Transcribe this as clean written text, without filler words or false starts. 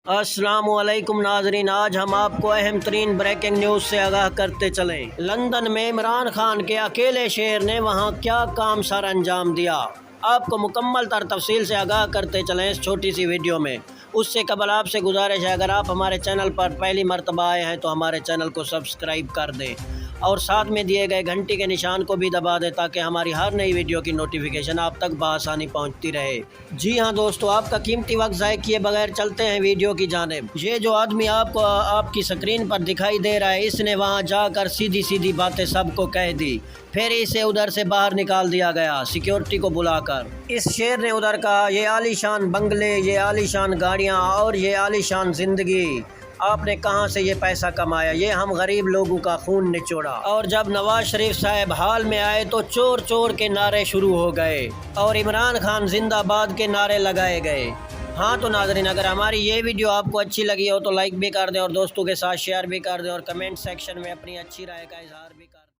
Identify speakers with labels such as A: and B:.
A: السلام علیکم ناظرین، آج ہم آپ کو اہم ترین بریکنگ نیوز سے آگاہ کرتے چلیں۔ لندن میں عمران خان کے اکیلے شیر نے وہاں کیا کام سر انجام دیا، آپ کو مکمل تر تفصیل سے آگاہ کرتے چلیں اس چھوٹی سی ویڈیو میں۔ اس سے قبل آپ سے گزارش ہے، اگر آپ ہمارے چینل پر پہلی مرتبہ آئے ہیں تو ہمارے چینل کو سبسکرائب کر دیں اور ساتھ میں دیے گئے گھنٹی کے نشان کو بھی دبا دیں تاکہ ہماری ہر نئی ویڈیو کی نوٹیفیکیشن آپ تک بآسانی پہنچتی رہے۔ جی ہاں دوستو، آپ کا قیمتی وقت ضائع کیے بغیر چلتے ہیں ویڈیو کی جانب۔ یہ جو آدمی آپ کو آپ کی سکرین پر دکھائی دے رہا ہے، اس نے وہاں جا کر سیدھی سیدھی باتیں سب کو کہہ دی، پھر اسے ادھر سے باہر نکال دیا گیا سیکیورٹی کو بلا کر۔ اس شیر نے ادھر کہا، یہ عالی شان بنگلے، یہ عالی شان گاڑیاں اور یہ عالی شان زندگی، آپ نے کہاں سے یہ پیسہ کمایا؟ یہ ہم غریب لوگوں کا خون نچوڑا۔ اور جب نواز شریف صاحب حال میں آئے تو چور چور کے نعرے شروع ہو گئے اور عمران خان زندہ باد کے نعرے لگائے گئے۔ ہاں تو ناظرین، اگر ہماری یہ ویڈیو آپ کو اچھی لگی ہو تو لائک بھی کر دیں اور دوستوں کے ساتھ شیئر بھی کر دیں اور کمنٹ سیکشن میں اپنی اچھی رائے کا اظہار بھی کر دیں۔